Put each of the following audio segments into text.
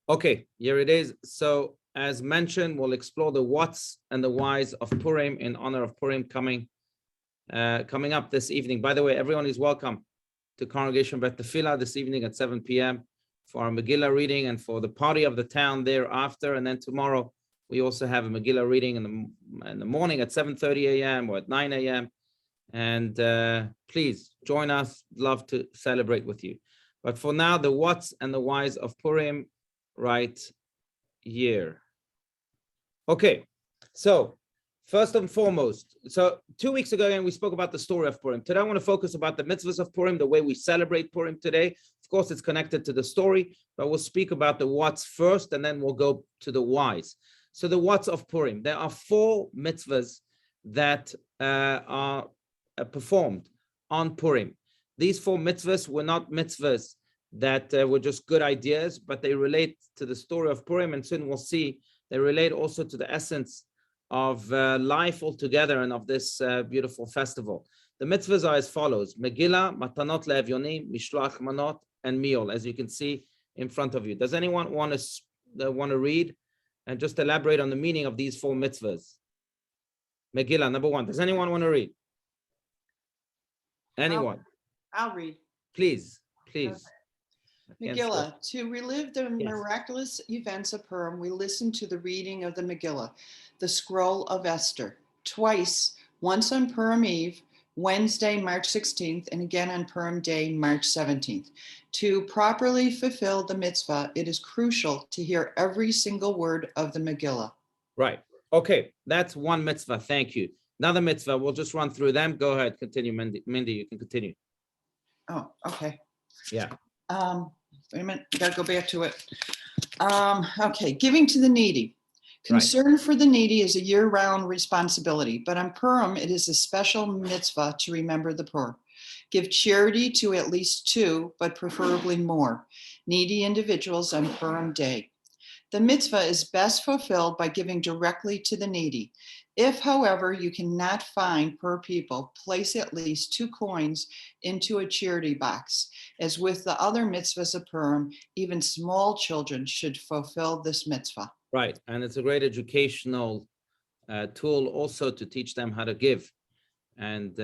Okay, here it is. So as mentioned, we'll explore the whats and the whys of Purim in honor of Purim coming up this evening. By the way, everyone is welcome to Congregation Bet Tefillah this evening at 7 p.m. for our Megillah reading and for the party of the town thereafter. And then tomorrow, we also have a Megillah reading in the morning at 7:30 a.m. or at 9 a.m. And please join us. Love to celebrate with you. But for now, the whats and the whys of Purim right here. Okay, so first and foremost, so 2 weeks ago, again, we spoke about the story of Purim. Today, I want to focus about the mitzvahs of Purim, the way we celebrate Purim today. Of course, it's connected to the story, but we'll speak about the whats first, and then we'll go to the whys. So the whats of Purim. There are 4 mitzvahs that are performed on Purim. These 4 mitzvahs were not mitzvahs that were just good ideas, but they relate to the story of Purim, and soon we'll see they relate also to the essence of life altogether and of this beautiful festival. The mitzvahs are as follows: Megillah, Matanot le'Evyonim, Mishloach Manot, and Meal, as you can see in front of you. Does anyone want to read and just elaborate on the meaning of these 4 mitzvahs? Megillah, number 1. Does anyone want to read? Anyone? I'll read. Please. Megillah. To relive the miraculous events of Purim, we listen to the reading of the Megillah, the scroll of Esther, twice, once on Purim Eve, Wednesday, March 16th, and again on Purim Day, March 17th. To properly fulfill the mitzvah, it is crucial to hear every single word of the Megillah. Right. Okay, that's one mitzvah. Thank you. Another mitzvah, we'll just run through them. Go ahead, continue, Mindy, you can continue. Oh, okay. Yeah. Wait a minute, gotta go back to it. Okay, giving to the needy. Concern for the needy is a year-round responsibility, but on Purim, it is a special mitzvah to remember the poor. Give charity to at least 2, but preferably more, needy individuals on Purim Day. The mitzvah is best fulfilled by giving directly to the needy. If, however, you cannot find per people, place at least 2 coins into a charity box. As with the other mitzvahs of Purim, even small children should fulfill this mitzvah. Right, and it's a great educational tool also to teach them how to give and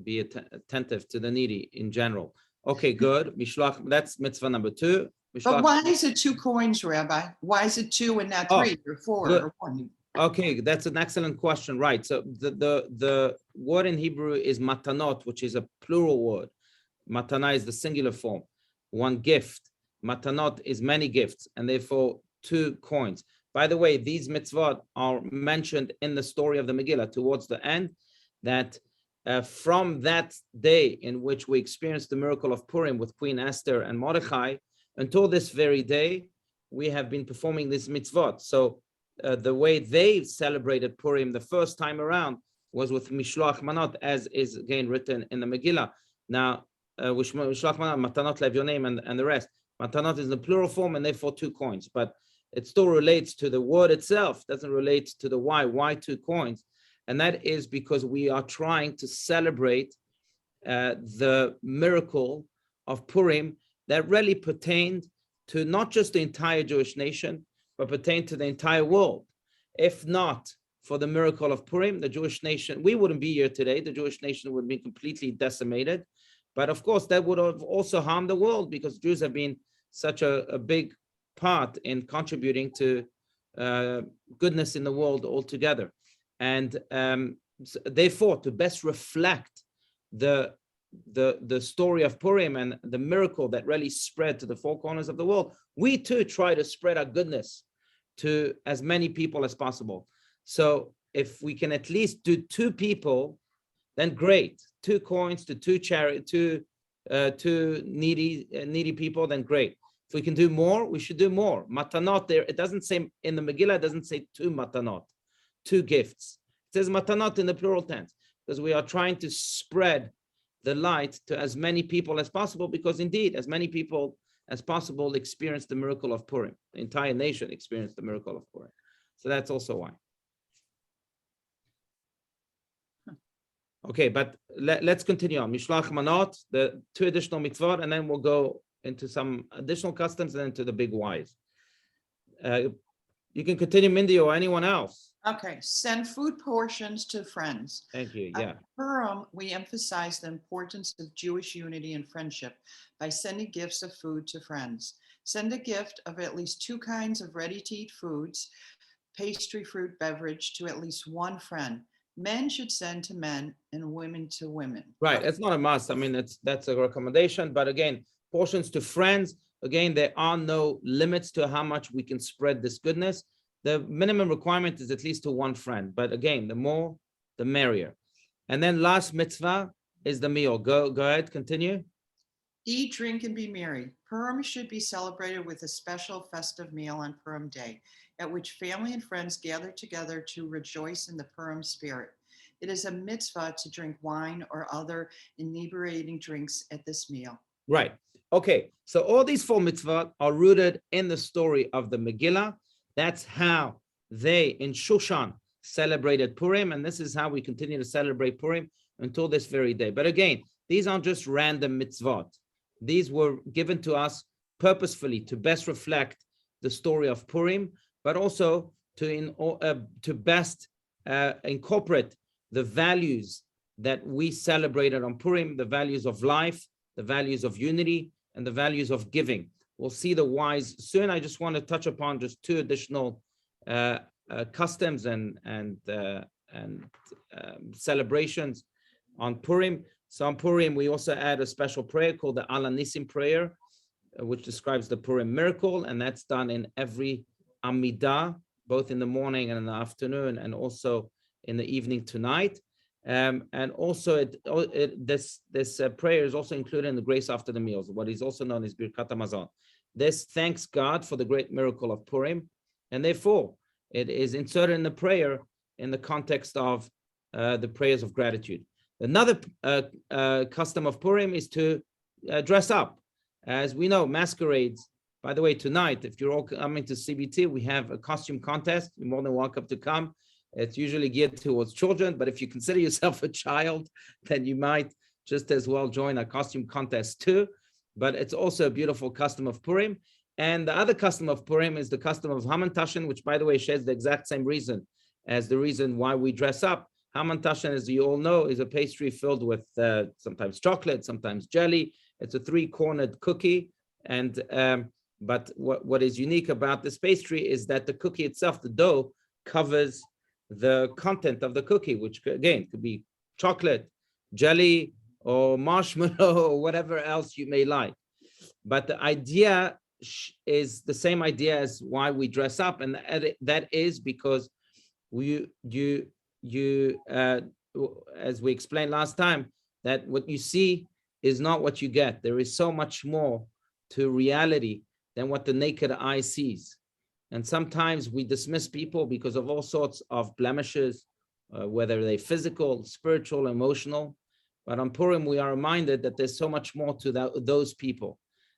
be attentive to the needy in general. Okay, good. Mishloach, that's mitzvah number 2. Mishloach. But why is it 2 coins, Rabbi? Why is it 2 and not 3 or 4 good. or 1? Okay, that's an excellent question. Right. So the word in Hebrew is matanot, which is a plural word. Matana is the singular form, 1 gift. Matanot is many gifts, and therefore 2 coins. By the way, these mitzvot are mentioned in the story of the Megillah towards the end, that from that day in which we experienced the miracle of Purim with Queen Esther and Mordechai, until this very day, we have been performing this mitzvot. So the way they celebrated Purim the first time around was with Mishloach Manot, as is again written in the Megillah. Now, Mishloach Manot, Matanot le'Evyonim, and the rest. Matanot is in the plural form, and therefore 2 coins. But it still relates to the word itself, doesn't relate to the why. Why 2 coins? And that is because we are trying to celebrate the miracle of Purim that really pertained to not just the entire Jewish nation, but pertained to the entire world. If not for the miracle of Purim, the Jewish nation, we wouldn't be here today. The Jewish nation would be completely decimated. But of course, that would have also harmed the world, because Jews have been such a big part in contributing to goodness in the world altogether. And therefore, to best reflect the story of Purim and the miracle that really spread to the 4 corners of the world, we too try to spread our goodness to as many people as possible. So if we can at least do 2 people, then great. 2 coins to 2 needy people, then great. If we can do more, we should do more. Matanot, there, it doesn't say in the Megillah, it doesn't say 2 matanot, 2 gifts. It says matanot in the plural tense, because we are trying to spread the light to as many people as possible, because indeed, as many people as possible experience the miracle of Purim. The entire nation experienced the miracle of Purim. So that's also why. Okay, but let's continue on. Mishloach Manot, the 2 additional mitzvot, and then we'll go into some additional customs and then to the big whys. You can continue, Mindy, or anyone else. Okay, send food portions to friends. Thank you. Yeah. At Purim, we emphasize the importance of Jewish unity and friendship by sending gifts of food to friends. Send a gift of at least 2 kinds of ready-to-eat foods, pastry, fruit, beverage to at least one friend. Men should send to men and women to women. Right. It's not a must. I mean, that's a recommendation. But again, portions to friends. Again, there are no limits to how much we can spread this goodness. The minimum requirement is at least to one friend. But again, the more, the merrier. And then last mitzvah is the meal. Go ahead, continue. Eat, drink, and be merry. Purim should be celebrated with a special festive meal on Purim Day, at which family and friends gather together to rejoice in the Purim spirit. It is a mitzvah to drink wine or other inebriating drinks at this meal. Right. Okay. So all these 4 mitzvot are rooted in the story of the Megillah. That's how they in Shushan celebrated Purim, and this is how we continue to celebrate Purim until this very day. But again, these aren't just random mitzvot. These were given to us purposefully to best reflect the story of Purim, but also to best incorporate the values that we celebrated on Purim, the values of life, the values of unity, and the values of giving. We'll see the whys soon. I just want to touch upon just 2 additional customs and celebrations on Purim. So on Purim, we also add a special prayer called the Al Nisim prayer, which describes the Purim miracle, and that's done in every Amidah, both in the morning and in the afternoon, and also in the evening tonight. And also this prayer is also included in the grace after the meals, what is also known as Birkat Hamazon. This thanks God for the great miracle of Purim, and therefore it is inserted in the prayer in the context of the prayers of gratitude. Another custom of Purim is to dress up. As we know, masquerades, by the way, tonight, if you're all coming to CBT, we have a costume contest. You're more than welcome to come. It's usually geared towards children, but if you consider yourself a child, then you might just as well join a costume contest too. But it's also a beautiful custom of Purim. And the other custom of Purim is the custom of Hamantashen, which, by the way, shares the exact same reason as the reason why we dress up. Hamantashen, as you all know, is a pastry filled with sometimes chocolate, sometimes jelly. It's a 3-cornered cookie. And but what is unique about this pastry is that the cookie itself, the dough, covers the content of the cookie, which again could be chocolate, jelly, or marshmallow, or whatever else you may like. But the idea is the same idea as why we dress up, and that is because as we explained last time, that what you see is not what you get. There is so much more to reality than what the naked eye sees. And sometimes we dismiss people because of all sorts of blemishes, whether they're physical, spiritual, emotional. But on Purim, we are reminded that there's so much more to those people.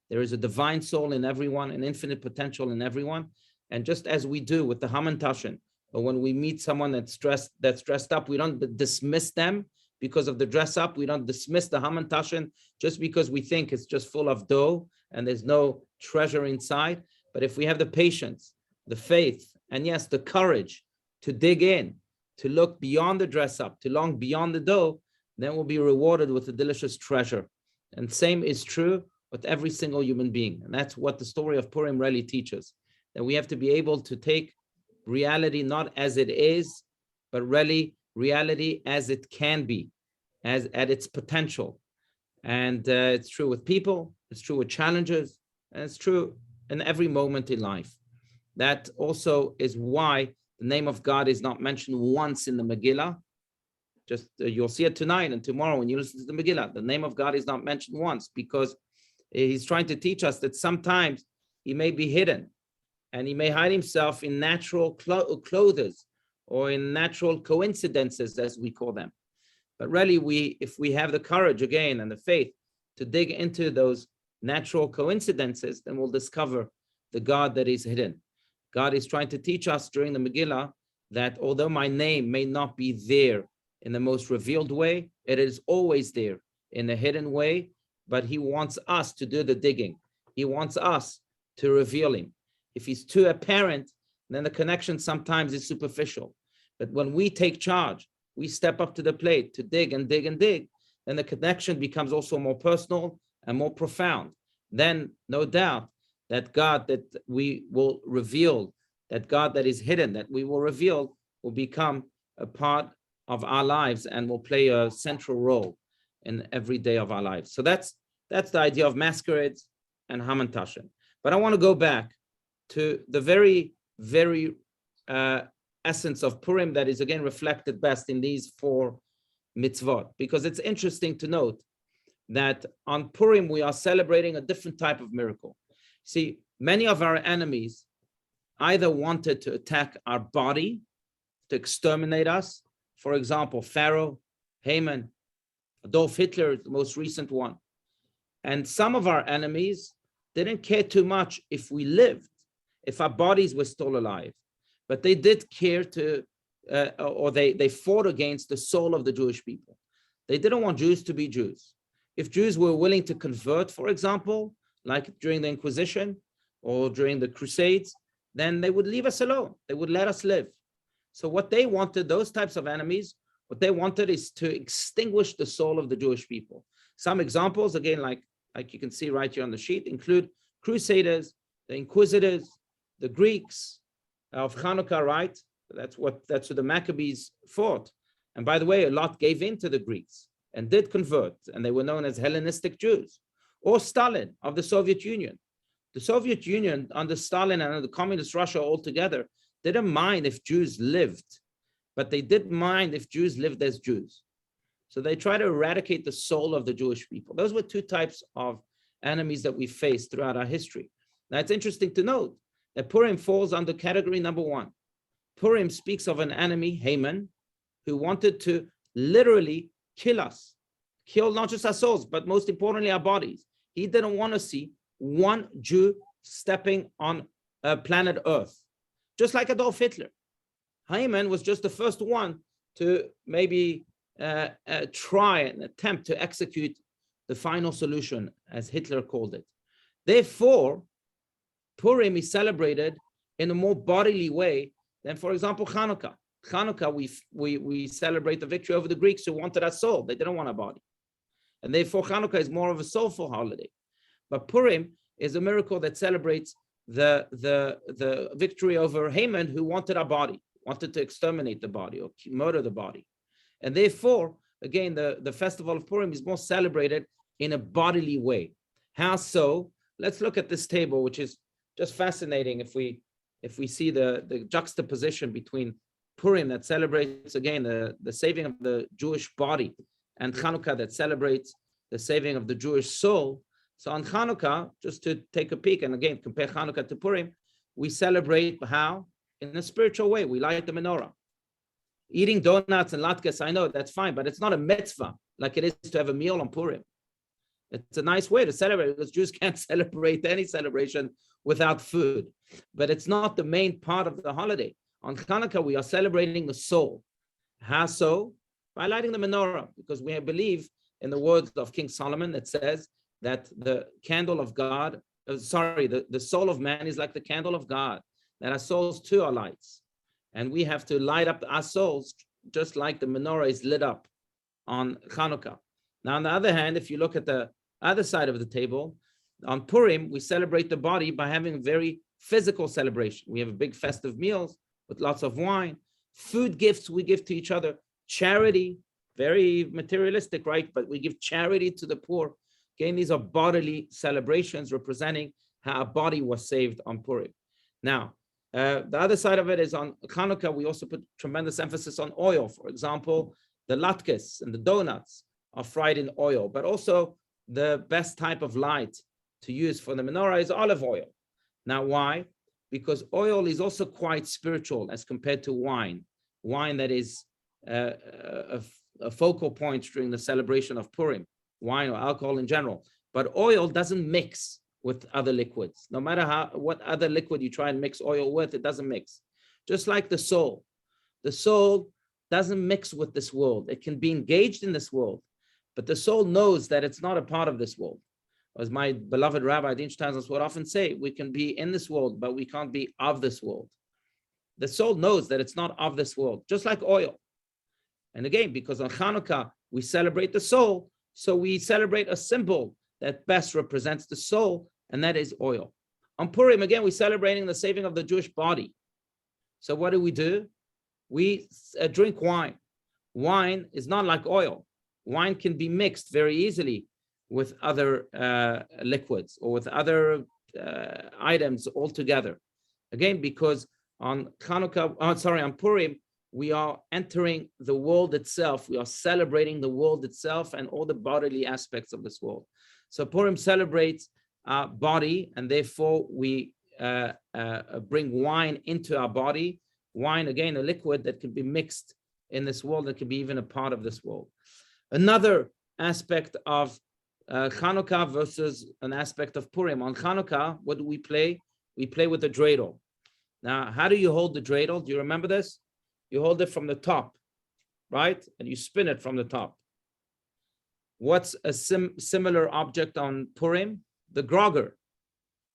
There is a divine soul in everyone, an infinite potential in everyone. And just as we do with the Hamantashen, or when we meet someone that's dressed up, we don't dismiss them because of the dress up. We don't dismiss the Hamantashen just because we think it's just full of dough and there's no treasure inside. But if we have the patience, the faith, and yes, the courage to dig in, to look beyond the dress up, to long beyond the dough, then we'll be rewarded with a delicious treasure. And same is true with every single human being. And that's what the story of Purim really teaches, that we have to be able to take reality not as it is, but really reality as it can be, as at its potential. And it's true with people, it's true with challenges, and it's true in every moment in life. That also is why the name of God is not mentioned once in the Megillah. Just you'll see it tonight and tomorrow when you listen to the Megillah. The name of God is not mentioned once because he's trying to teach us that sometimes he may be hidden and he may hide himself in natural clothes or in natural coincidences, as we call them. But really, if we have the courage again and the faith to dig into those natural coincidences, then we'll discover the God that is hidden. God is trying to teach us during the Megillah that although my name may not be there in the most revealed way, it is always there in a hidden way, but he wants us to do the digging. He wants us to reveal him. If he's too apparent, then the connection sometimes is superficial. But when we take charge, we step up to the plate to dig and dig and dig, then the connection becomes also more personal and more profound. Then no doubt that God that we will reveal, that God that is hidden, that we will reveal, will become a part of our lives and will play a central role in every day of our lives. So that's the idea of masquerades and Hamantashen. But I want to go back to the very, very essence of Purim that is again reflected best in these 4 mitzvot, because it's interesting to note that on Purim we are celebrating a different type of miracle. See, many of our enemies either wanted to attack our body, to exterminate us. For example, Pharaoh, Haman, Adolf Hitler, the most recent one. And some of our enemies didn't care too much if we lived, if our bodies were still alive, but they did care to, or they fought against the soul of the Jewish people. They didn't want Jews to be Jews. If Jews were willing to convert, for example, like during the Inquisition or during the Crusades, then they would leave us alone. They would let us live. So what they wanted, those types of enemies, what they wanted is to extinguish the soul of the Jewish people. Some examples, again, like you can see right here on the sheet, include Crusaders, the Inquisitors, the Greeks of Hanukkah, right? That's what the Maccabees fought. And by the way, a lot gave in to the Greeks and did convert, and they were known as Hellenistic Jews. Or Stalin of the Soviet Union. The Soviet Union under Stalin and under the communist Russia altogether didn't mind if Jews lived, but they did mind if Jews lived as Jews. So they try to eradicate the soul of the Jewish people. Those were 2 types of enemies that we faced throughout our history. Now it's interesting to note that Purim falls under category number 1. Purim speaks of an enemy, Haman, who wanted to literally kill us, kill not just our souls, but most importantly our bodies. He didn't want to see one Jew stepping on planet Earth, just like Adolf Hitler. Haman was just the first one to maybe try and attempt to execute the final solution, as Hitler called it. Therefore, Purim is celebrated in a more bodily way than, for example, Hanukkah. Hanukkah, we celebrate the victory over the Greeks who wanted our soul. They didn't want our body. And therefore, Hanukkah is more of a soulful holiday. But Purim is a miracle that celebrates the victory over Haman, who wanted our body, wanted to exterminate the body or murder the body. And therefore, again, the festival of Purim is more celebrated in a bodily way. How so? Let's look at this table, which is just fascinating if we see the juxtaposition between Purim that celebrates, again, the saving of the Jewish body, and Hanukkah that celebrates the saving of the Jewish soul. So on Hanukkah, just to take a peek, and again, compare Hanukkah to Purim, we celebrate how? In a spiritual way. We light the menorah. Eating donuts and latkes, I know that's fine, but it's not a mitzvah like it is to have a meal on Purim. It's a nice way to celebrate, because Jews can't celebrate any celebration without food. But it's not the main part of the holiday. On Hanukkah, we are celebrating the soul. How so? By lighting the menorah, because we believe in the words of King Solomon that says that the candle of God, the soul of man is like the candle of God, that our souls too are lights. And we have to light up our souls just like the menorah is lit up on Hanukkah. Now, on the other hand, if you look at the other side of the table, on Purim, we celebrate the body by having a very physical celebration. We have a big festive meals with lots of wine, food gifts we give to each other, charity, very materialistic, right? But we give charity to the poor. Again, these are bodily celebrations representing how our body was saved on Purim. Now, the other side of it is on Hanukkah, we also put tremendous emphasis on oil. For example, the latkes and the donuts are fried in oil, but also the best type of light to use for the menorah is olive oil. Now, why? Because oil is also quite spiritual as compared to wine. Wine that is a focal point during the celebration of Purim, wine or alcohol in general. But oil doesn't mix with other liquids. No matter what other liquid you try and mix oil with, it doesn't mix. Just like the soul. The soul doesn't mix with this world. It can be engaged in this world, but the soul knows that it's not a part of this world. As my beloved Rabbi Allouche would often say, we can be in this world, but we can't be of this world. The soul knows that it's not of this world, just like oil. And again, because on Hanukkah, we celebrate the soul, so we celebrate a symbol that best represents the soul, and that is oil. On Purim, again, we're celebrating the saving of the Jewish body. So what do? We drink wine. Wine is not like oil. Wine can be mixed very easily with other liquids or with other items altogether. Again, because on on Purim, we are entering the world itself. We are celebrating the world itself and all the bodily aspects of this world. So Purim celebrates our body, and therefore we bring wine into our body. Wine, again, a liquid that can be mixed in this world, that can be even a part of this world. Another aspect of Hanukkah versus an aspect of Purim. On Hanukkah, what do we play? We play with the dreidel. Now, how do you hold the dreidel? Do you remember this? You hold it from the top, right? And you spin it from the top. What's a similar object on Purim? The grogger.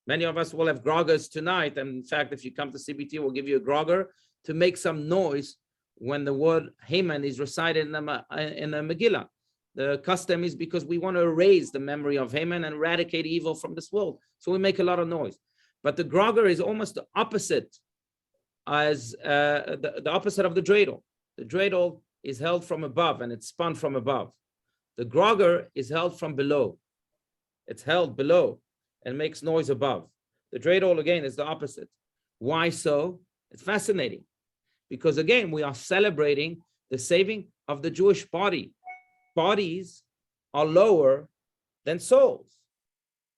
Many of us will have groggers tonight. And in fact, if you come to CBT, we'll give you a grogger to make some noise when the word Haman is recited in the Megillah. The custom is because we want to erase the memory of Haman and eradicate evil from this world. So we make a lot of noise. But the grogger is almost the opposite as the opposite of the dreidel. The dreidel is held from above and it's spun from above. The grogger is held from below. It's held below and makes noise above. The dreidel, again, is the opposite. Why so? It's fascinating. Because again, we are celebrating the saving of the Jewish body. Bodies are lower than souls.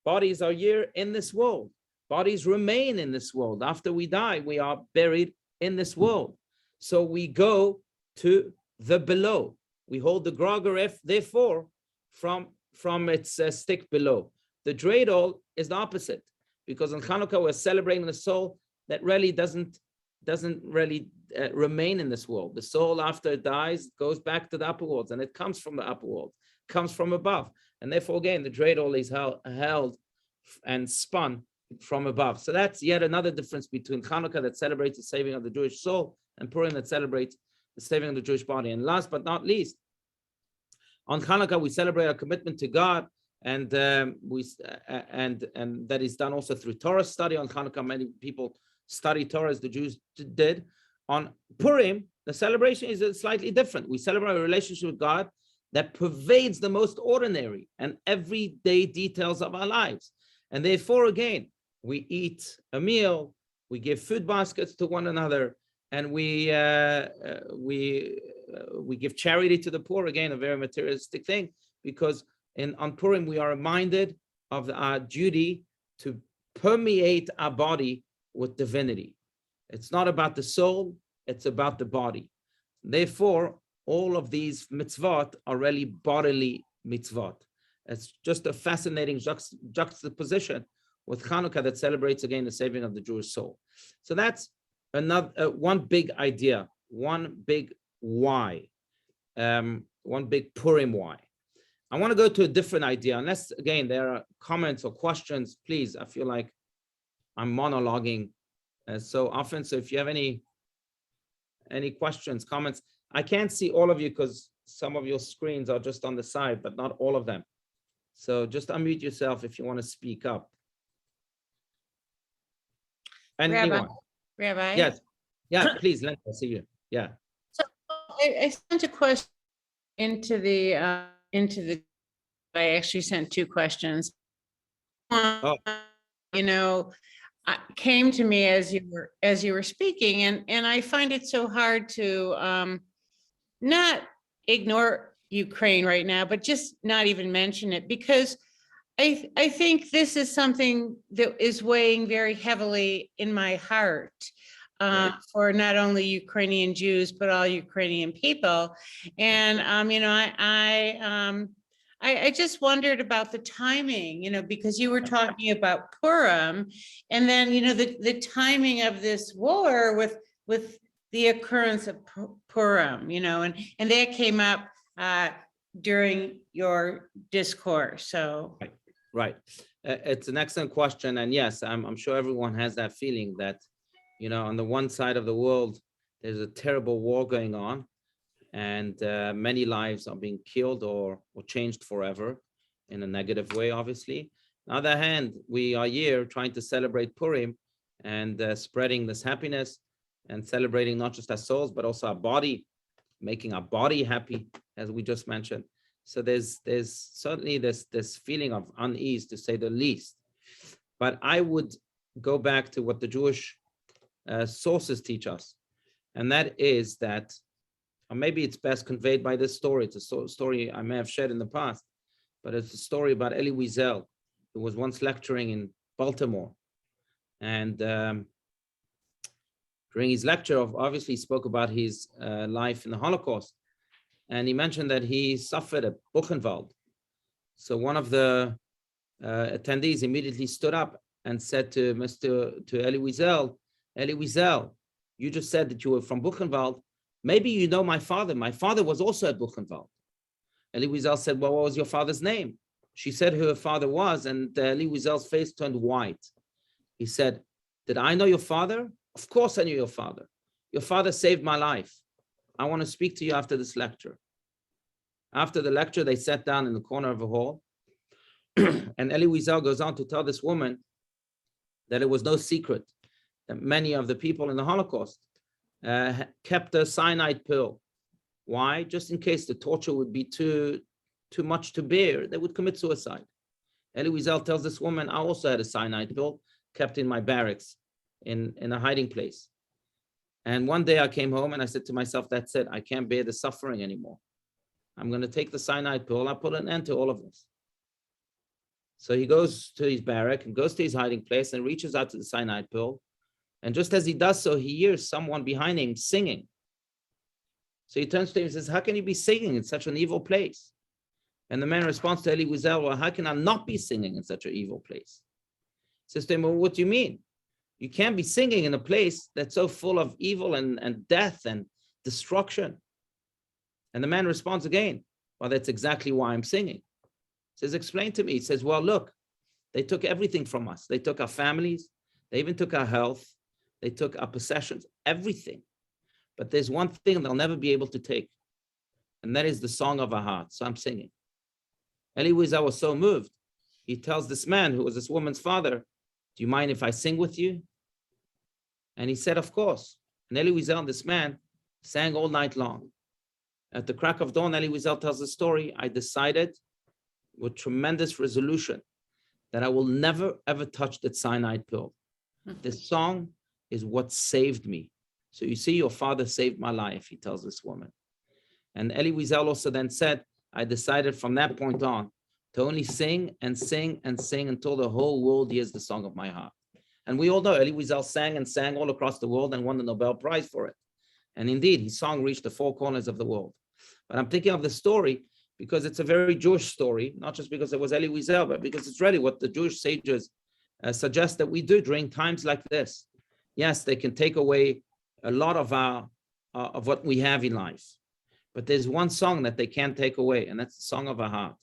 Bodies are here in this world. Bodies remain in this world. After we die, we are buried in this world. So we go to the below. We hold the grogger, therefore, from its stick below. The dreidel is the opposite, because on Hanukkah we're celebrating the soul that really doesn't really remain in this world. The soul, after it dies, goes back to the upper worlds, and it comes from the upper world, comes from above. And therefore, again, the dreidel is held and spun from above. So that's yet another difference between Hanukkah, that celebrates the saving of the Jewish soul, and Purim, that celebrates the saving of the Jewish body. And last but not least, on Hanukkah, we celebrate our commitment to God, and that is done also through Torah study. On Hanukkah, many people study Torah as the Jews did. On Purim, the celebration is slightly different. We celebrate a relationship with God that pervades the most ordinary and everyday details of our lives. And therefore, again, we eat a meal, we give food baskets to one another, and we give charity to the poor. Again, a very materialistic thing, because on Purim we are reminded of our duty to permeate our body with divinity. It's not about the soul, it's about the body. Therefore, all of these mitzvot are really bodily mitzvot. It's just a fascinating juxtaposition with Hanukkah that celebrates, again, the saving of the Jewish soul. So that's another one big idea, one big why, one big Purim why. I want to go to a different idea, unless, again, there are comments or questions. Please, I feel like I'm monologuing so often. So if you have any questions, comments, I can't see all of you because some of your screens are just on the side, but not all of them. So just unmute yourself if you want to speak up. And anyone? Rabbi? Yes. Yeah, please, let me see you. Yeah. So I sent a question into the I actually sent two questions. Oh. Came to me as you were speaking, and I find it so hard to not ignore Ukraine right now, but just not even mention it, because I think this is something that is weighing very heavily in my heart Right. for not only Ukrainian Jews, but all Ukrainian people. And, I just wondered about the timing, because you were talking about Purim, and then, the timing of this war with the occurrence of Purim, and that came up during your discourse. So. Right. It's an excellent question. And yes, I'm sure everyone has that feeling that, on the one side of the world, there's a terrible war going on, and many lives are being killed or changed forever in a negative way, obviously. On the other hand, we are here trying to celebrate Purim and spreading this happiness and celebrating not just our souls, but also our body, making our body happy, as we just mentioned. So there's certainly this feeling of unease, to say the least. But I would go back to what the Jewish sources teach us, and that is that, or maybe it's best conveyed by this story. It's a story I may have shared in the past, but it's a story about Elie Wiesel, who was once lecturing in Baltimore. And during his lecture, obviously, he spoke about his life in the Holocaust. And he mentioned that he suffered at Buchenwald. So one of the attendees immediately stood up and said to Elie Wiesel, Elie Wiesel, you just said that you were from Buchenwald. Maybe you know my father. My father was also at Buchenwald. Elie Wiesel said, well, what was your father's name? She said who her father was, and Elie Wiesel's face turned white. He said, did I know your father? Of course I knew your father. Your father saved my life. I want to speak to you after this lecture. After the lecture, they sat down in the corner of a hall. And Elie Wiesel goes on to tell this woman that it was no secret that many of the people in the Holocaust kept a cyanide pill. Why? Just in case the torture would be too much to bear, they would commit suicide. Elie Wiesel tells this woman, I also had a cyanide pill kept in my barracks in a hiding place. And one day I came home and I said to myself, that's it. I can't bear the suffering anymore. I'm going to take the cyanide pill. I'll put an end to all of this. So he goes to his barrack and goes to his hiding place and reaches out to the cyanide pill. And just as he does so, he hears someone behind him singing. So he turns to him and says, how can you be singing in such an evil place? And the man responds to Elie Wiesel, well, how can I not be singing in such an evil place? He says to him, well, what do you mean? You can't be singing in a place that's so full of evil and death and destruction. And the man responds again, well, that's exactly why I'm singing. He says, explain to me. He says, well, look, they took everything from us. They took our families. They even took our health. They took our possessions, everything. But there's one thing they'll never be able to take, and that is the song of our heart. So I'm singing. Elie Wiesel was so moved. He tells this man, who was this woman's father, do you mind if I sing with you? And he said, of course. And Elie Wiesel, this man, sang all night long. At the crack of dawn, Elie Wiesel tells the story, I decided with tremendous resolution that I will never, ever touch that cyanide pill. This song is what saved me. So you see, your father saved my life, he tells this woman. And Elie Wiesel also then said, I decided from that point on to only sing and sing and sing until the whole world hears the song of my heart. And we all know Elie Wiesel sang and sang all across the world and won the Nobel Prize for it. And indeed, his song reached the four corners of the world. But I'm thinking of the story because it's a very Jewish story, not just because it was Elie Wiesel, but because it's really what the Jewish sages suggest that we do during times like this. Yes, they can take away a lot of what we have in life. But there's one song that they can't take away, and that's the song of our heart.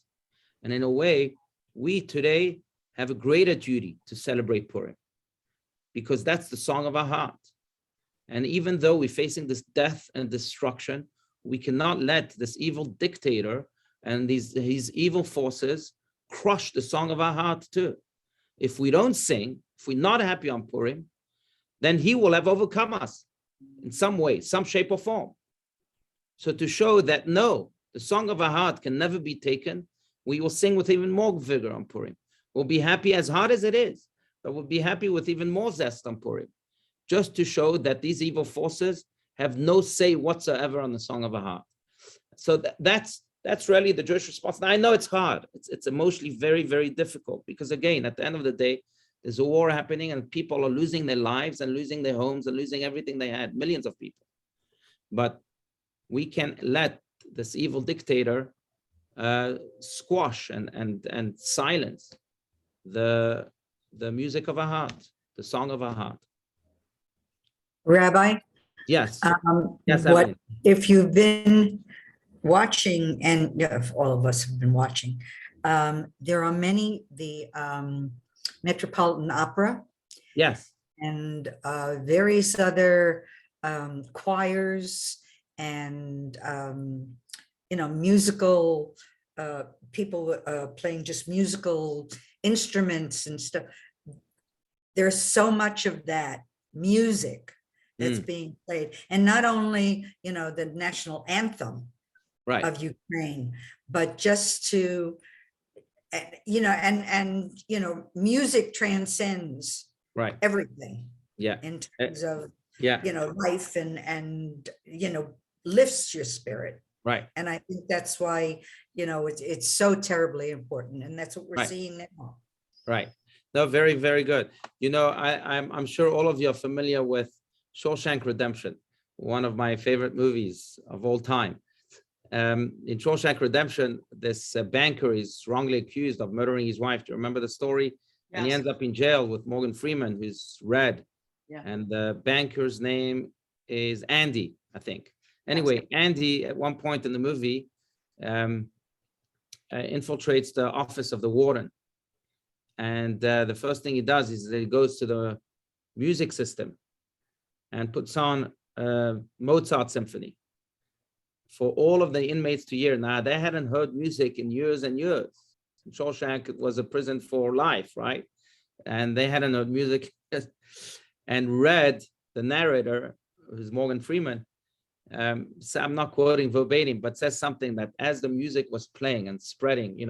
And in a way, we today have a greater duty to celebrate Purim, because that's the song of our heart. And even though we're facing this death and destruction, we cannot let this evil dictator and his evil forces crush the song of our heart too. If we don't sing, if we're not happy on Purim, then he will have overcome us in some way, some shape or form. So to show that no, the song of our heart can never be taken, we will sing with even more vigor on Purim. We'll be happy as hard as it is, but we'll be happy with even more zest on Purim, just to show that these evil forces have no say whatsoever on the song of our heart. So that's really the Jewish response. Now, I know it's hard. It's emotionally very, very difficult because, again, at the end of the day, there's a war happening and people are losing their lives and losing their homes and losing everything they had, millions of people. But we can let this evil dictator squash and silence the music of our heart, the song of our heart. Rabbi? Yes. Yes, what if you've been watching, and all of us have been watching, There are many, the Metropolitan Opera Yes. and various other choirs and, musical people playing just musical instruments and stuff. There's so much of that music that's being played, and not only, the national anthem Right. of Ukraine, but just to, music transcends Right. everything. Yeah. In terms of, Yeah. life and, lifts your spirit. Right. And I think that's why, it's so terribly important. And that's what we're Right. seeing now. Right. No, very, very good. I'm sure all of you are familiar with Shawshank Redemption, one of my favorite movies of all time. In Shawshank Redemption, this banker is wrongly accused of murdering his wife. Do you remember the story? And he Yes. ends up in jail with Morgan Freeman, who's red. Yeah. And the banker's name is Andy, I think. Anyway, Andy, at one point in the movie, infiltrates the office of the warden. And the first thing he does is that he goes to the music system and puts on Mozart symphony for all of the inmates to hear. Now, they hadn't heard music in years and years. Shawshank was a prison for life, right? And they hadn't heard music. And Red, the narrator, who's Morgan Freeman, so I'm not quoting verbatim, but says something that as the music was playing and spreading, you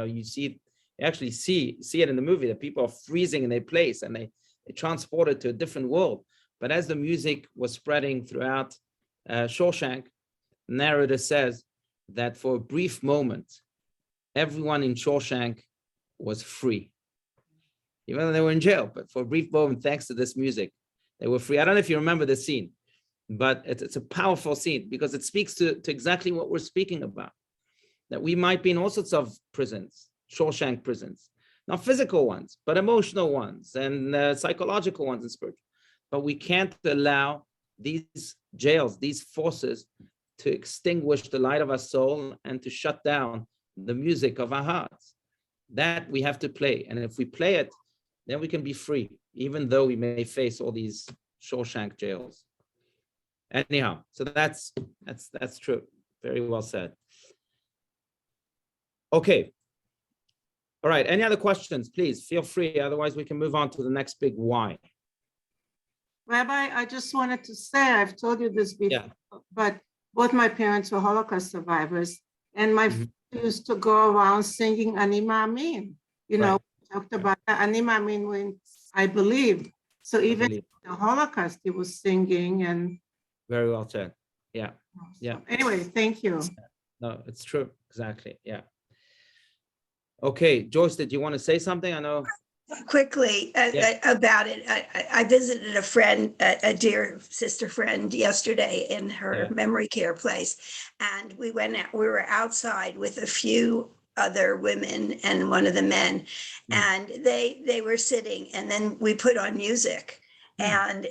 actually see it in the movie that people are freezing in their place and they transported to a different world. But as the music was spreading throughout Shawshank, the narrator says that for a brief moment, everyone in Shawshank was free, even though they were in jail. But for a brief moment, thanks to this music, they were free. I don't know if you remember the scene, but it's a powerful scene because it speaks to exactly what we're speaking about, that we might be in all sorts of prisons, Shawshank prisons, not physical ones, but emotional ones and psychological ones and spiritual. But we can't allow these jails, these forces to extinguish the light of our soul and to shut down the music of our hearts. That we have to play. And if we play it, then we can be free, even though we may face all these Shawshank jails. Anyhow, so that's true. Very well said. Okay. All right. Any other questions? Please feel free. Otherwise, we can move on to the next big why. Rabbi, I just wanted to say, I've told you this before, but both my parents were Holocaust survivors, and my friends used to go around singing Ani Ma'amin. Talked about Ani Ma'amin when I believed. So even the Holocaust, he was singing and. Very well said. Yeah. Yeah. Anyway, thank you. No, it's true. Exactly. Yeah. Okay, Joyce, did you want to say something? I know. Quickly about it. I visited a friend, a dear sister friend yesterday in her memory care place. And we went out, we were outside with a few other women and one of the men, and they were sitting, and then we put on music and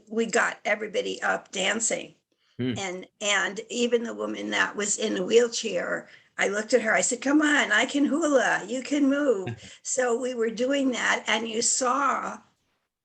we got everybody up dancing. And even the woman that was in a wheelchair, I looked at her, I said, come on, I can hula, you can move. So we were doing that, and you saw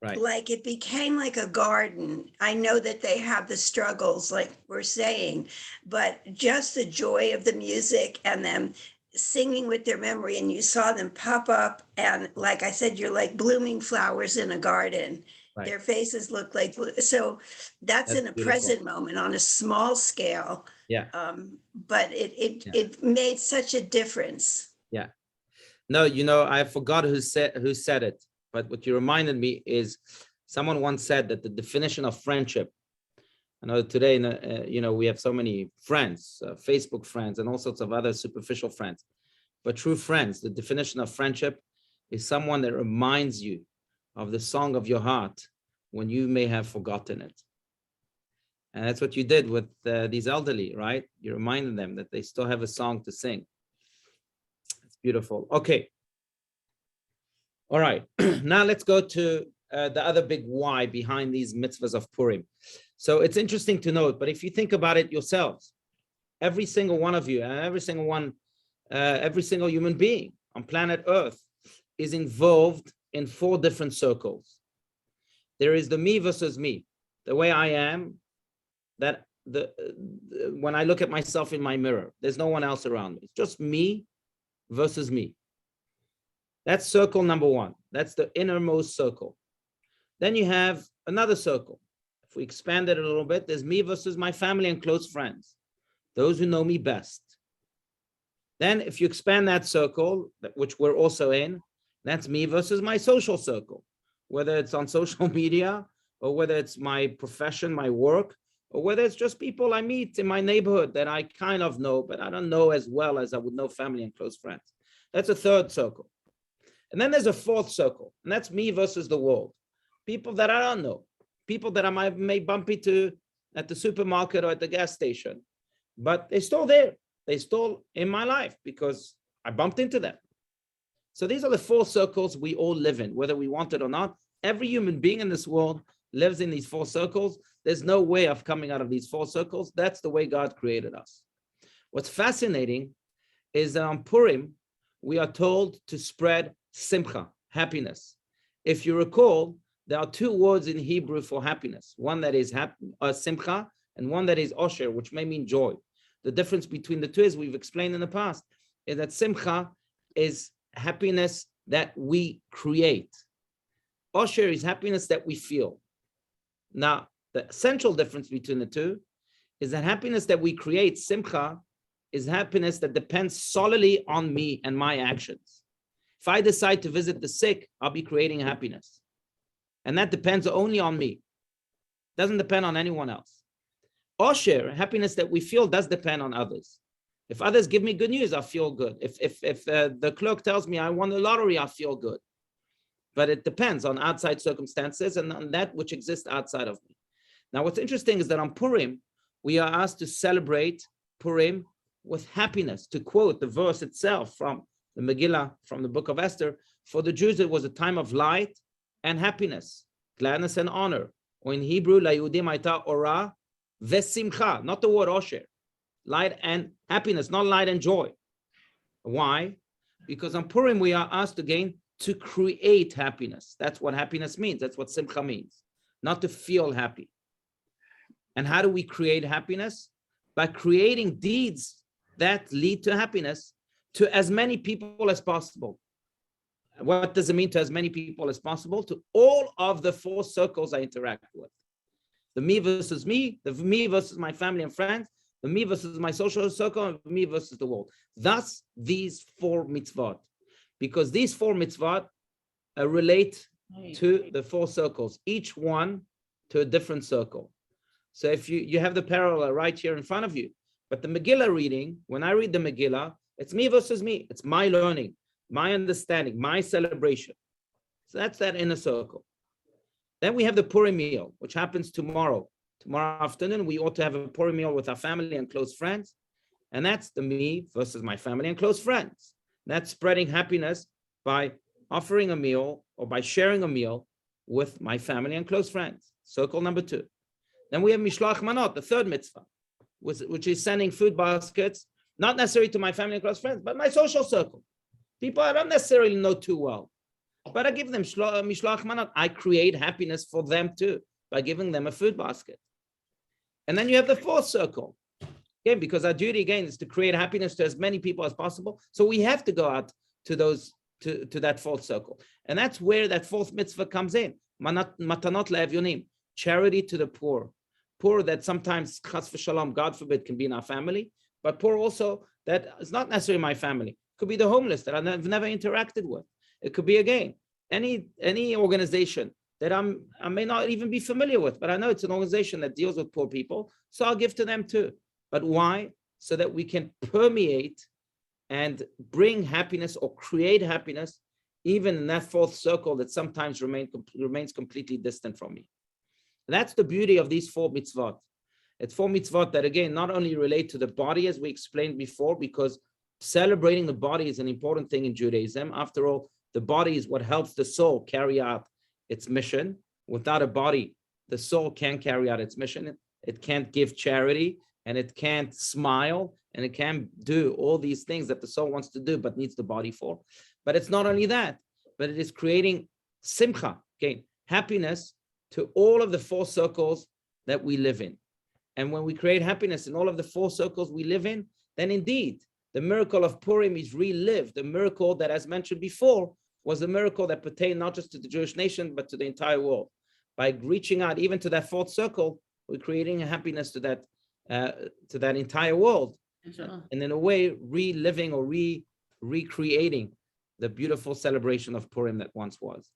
like it became like a garden. I know that they have the struggles like we're saying, but just the joy of the music and them singing with their memory, and you saw them pop up, and like I said, you're like blooming flowers in a garden. Their faces look like, so that's in a beautiful present moment on a small scale. But it made such a difference. Yeah. No, I forgot who said it, but what you reminded me is someone once said that the definition of friendship. I know today, we have so many friends, Facebook friends, and all sorts of other superficial friends. But true friends, the definition of friendship is someone that reminds you of the song of your heart when you may have forgotten it. And that's what you did with these elderly, right? You reminded them that they still have a song to sing. It's beautiful. Okay. All right. Now let's go to the other big why behind these mitzvahs of Purim. So it's interesting to note, but if you think about it yourselves, every single one of you, every single human being on planet Earth is involved in 4 different circles. There is the me versus me, the way I am, that when I look at myself in my mirror, there's no one else around me. It's just me versus me. That's circle number 1. That's the innermost circle. Then you have another circle. If we expand it a little bit, there's me versus my family and close friends, those who know me best. Then if you expand that circle, which we're also in, that's me versus my social circle, whether it's on social media or whether it's my profession, my work, or whether it's just people I meet in my neighborhood that I kind of know, but I don't know as well as I would know family and close friends. That's a 3rd circle. And then there's a 4th circle, and that's me versus the world. People that I don't know, people that I may bump into at the supermarket or at the gas station, but they're still there. They're still in my life because I bumped into them. So these are the 4 circles we all live in, whether we want it or not. Every human being in this world lives in these 4 circles. There's no way of coming out of these 4 circles. That's the way God created us. What's fascinating is that on Purim, we are told to spread simcha, happiness. If you recall, there are 2 words in Hebrew for happiness. One that is simcha and one that is osher, which may mean joy. The difference between the 2, as we've explained in the past, is that simcha is happiness that we create. Osher is happiness that we feel. Now, the essential difference between the 2 is that happiness that we create, simcha, is happiness that depends solely on me and my actions. If I decide to visit the sick, I'll be creating happiness. And that depends only on me. It doesn't depend on anyone else. Osher, happiness that we feel, does depend on others. If others give me good news, I'll feel good. If the clerk tells me I won the lottery, I'll feel good. But it depends on outside circumstances and on that which exists outside of me. Now, what's interesting is that on Purim, we are asked to celebrate Purim with happiness. To quote the verse itself from the Megillah, from the book of Esther, for the Jews, it was a time of light and happiness, gladness and honor. Or in Hebrew, la Yehudim hayta ora vesimcha, not the word osher, light and happiness, not light and joy. Why? Because on Purim, we are asked again to create happiness. That's what happiness means. That's what simcha means, not to feel happy. And how do we create happiness? By creating deeds that lead to happiness to as many people as possible. What does it mean to as many people as possible? To all of the 4 circles I interact with. The me versus me, the me versus my family and friends, the me versus my social circle, and the me versus the world. Thus, these 4 mitzvot. Because these 4 mitzvot relate to the 4 circles, each one to a different circle. So if you have the parallel right here in front of you, but the Megillah reading, when I read the Megillah, it's me versus me. It's my learning, my understanding, my celebration. So that's that inner circle. Then we have the Purim meal, which happens tomorrow. Tomorrow afternoon, we ought to have a Purim meal with our family and close friends. And that's the me versus my family and close friends. That's spreading happiness by offering a meal or by sharing a meal with my family and close friends. Circle number 2. Then we have Mishloach Manot, the 3rd mitzvah, which is sending food baskets, not necessarily to my family and close friends, but my social circle. People I don't necessarily know too well, but I give them Mishloach Manot. I create happiness for them too by giving them a food basket. And then you have the 4th circle. Again, because our duty again is to create happiness to as many people as possible. So we have to go out to those to that 4th circle. And that's where that 4th mitzvah comes in. Matanot le'evyonim, charity to the poor. Poor that sometimes, chas v'shalom, God forbid, can be in our family, but poor also that is not necessarily my family. It could be the homeless that I've never interacted with. It could be, again, any organization that I may not even be familiar with, but I know it's an organization that deals with poor people, so I'll give to them too. But why? So that we can permeate and bring happiness or create happiness even in that 4th circle that sometimes remains completely distant from me. That's the beauty of these 4 mitzvot. It's 4 mitzvot that, again, not only relate to the body, as we explained before, because celebrating the body is an important thing in Judaism. After all, the body is what helps the soul carry out its mission. Without a body, the soul can't carry out its mission. It can't give charity, and it can't smile, and it can do all these things that the soul wants to do, but needs the body for. But it's not only that, but it is creating simcha, again, happiness to all of the four circles that we live in. And when we create happiness in all of the four circles we live in, then indeed, the miracle of Purim is relived. The miracle that, as mentioned before, was the miracle that pertained not just to the Jewish nation, but to the entire world. By reaching out even to that fourth circle, we're creating a happiness to that entire world. And in a way, reliving or recreating the beautiful celebration of Purim that once was.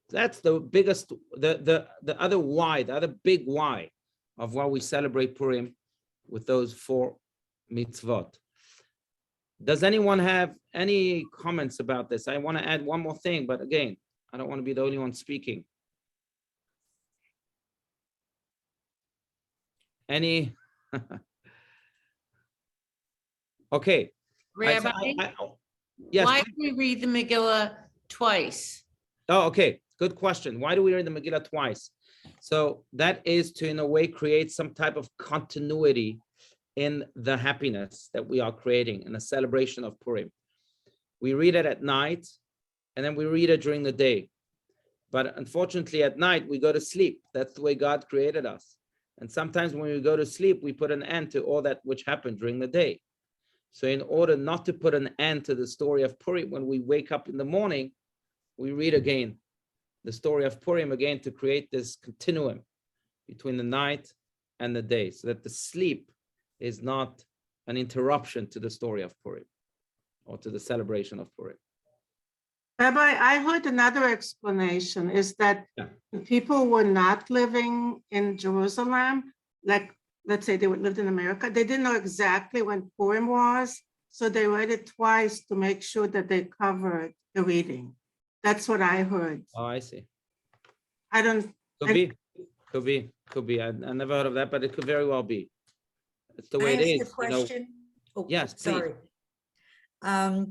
That's the biggest, the other why, the other big why of why we celebrate Purim with those 4 mitzvot. Does anyone have any comments about this? I want to add one more thing, but again, I don't want to be the only one speaking. Any? Okay. Rabbi, Yes. why do we read the Megillah twice? Oh, okay. Good question. Why do we read the Megillah twice? So that is to, in a way, create some type of continuity in the happiness that we are creating in the celebration of Purim. We read it at night, and then we read it during the day. But unfortunately, at night, we go to sleep. That's the way God created us. And sometimes when we go to sleep, we put an end to all that which happened during the day. So in order not to put an end to the story of Purim, when we wake up in the morning, we read again the story of Purim again to create this continuum between the night and the day, so that the sleep is not an interruption to the story of Purim or to the celebration of Purim. Rabbi, I heard another explanation is that people were not living in Jerusalem, like let's say they lived in America, they didn't know exactly when Purim was, so they read it twice to make sure that they covered the reading. That's what I heard. Oh, I see. I don't. Could be. I never heard of that, but it could very well be. It's the way Can I it ask is. a question? Oh, yes, please. sorry.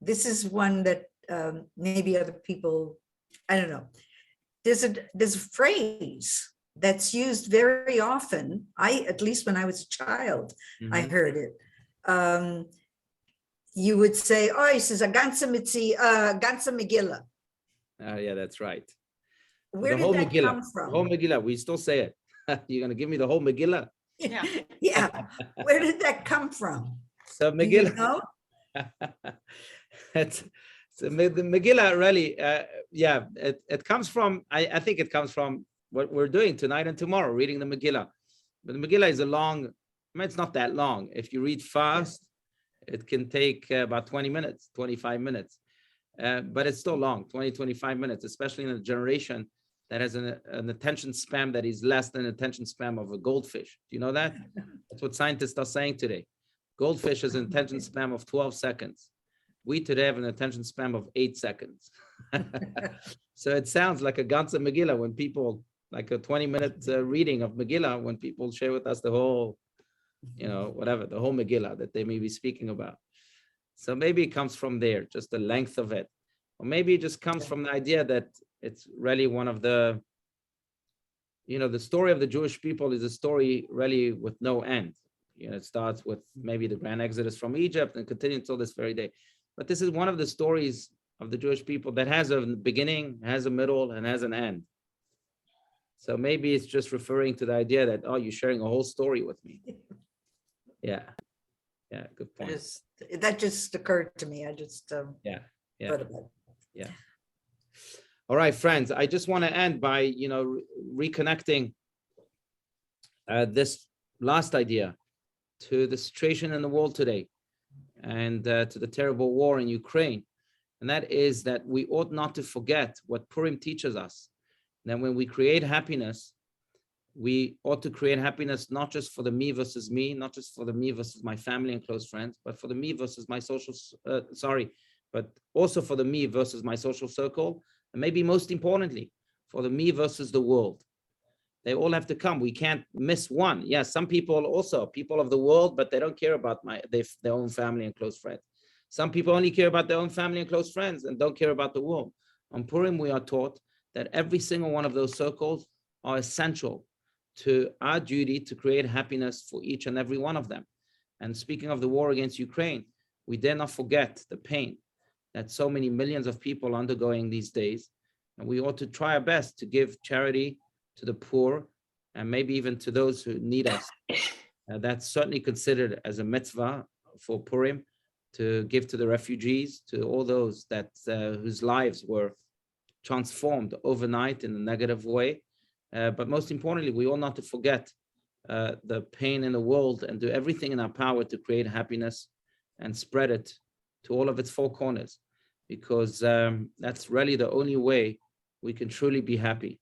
This is one that maybe other people, I don't know. There's a phrase that's used very often. At least when I was a child, I heard it. You would say, oh, this is a ganze Megillah. Yeah, that's right. Where the whole did that Megillah, come from? The whole Megillah, we still say it. You're going to give me the whole Megillah? Yeah. Yeah. Where did that come from? So Do you Megillah, know? the Megillah really, it comes from, I think it comes from what we're doing tonight and tomorrow, reading the Megillah. But the Megillah is it's not that long. If you read fast, it can take about 20 minutes, 25 minutes. But it's still long, 20, 25 minutes, especially in a generation that has an attention span that is less than the attention span of a goldfish. Do you know that? That's what scientists are saying today. Goldfish has an attention span of 12 seconds. We today have an attention span of 8 seconds. So it sounds like a ganze Megillah when people, like a 20-minute reading of Megillah, when people share with us the whole, whatever, the whole Megillah that they may be speaking about. So maybe it comes from there, just the length of it. Or maybe it just comes from the idea that it's really one of the, the story of the Jewish people is a story really with no end. It starts with maybe the grand exodus from Egypt and continues until this very day. But this is one of the stories of the Jewish people that has a beginning, has a middle, and has an end. So maybe it's just referring to the idea that, oh, you're sharing a whole story with me. Yeah, good point. That just occurred to me. I just thought about it. Yeah. All right, friends, I just want to end by, reconnecting this last idea to the situation in the world today and to the terrible war in Ukraine. And that is that we ought not to forget what Purim teaches us. That when we create happiness, we ought to create happiness not just for the me versus me, not just for the me versus my family and close friends, but for the me versus my but also for the me versus my social circle, and maybe most importantly, for the me versus the world. They all have to come. We can't miss one. Yes, some people also, people of the world, but they don't care about their own family and close friends. Some people only care about their own family and close friends and don't care about the world. On Purim, we are taught that every single one of those circles are essential to our duty to create happiness for each and every one of them. And speaking of the war against Ukraine, we dare not forget the pain that so many millions of people are undergoing these days. And we ought to try our best to give charity to the poor and maybe even to those who need us. That's certainly considered as a mitzvah for Purim, to give to the refugees, to all those that whose lives were transformed overnight in a negative way. But most importantly, we ought not to forget the pain in the world and do everything in our power to create happiness and spread it to all of its four corners, because that's really the only way we can truly be happy.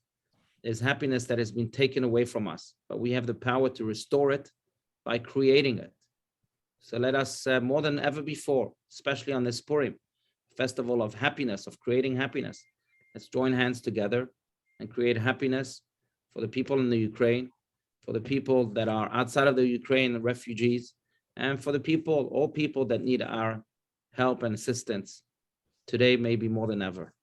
There's happiness that has been taken away from us, but we have the power to restore it by creating it. So let us, more than ever before, especially on this Purim, festival of happiness, of creating happiness, let's join hands together and create happiness for the people in the Ukraine, for the people that are outside of the Ukraine, refugees, and for the people, all people that need our help and assistance today, maybe more than ever.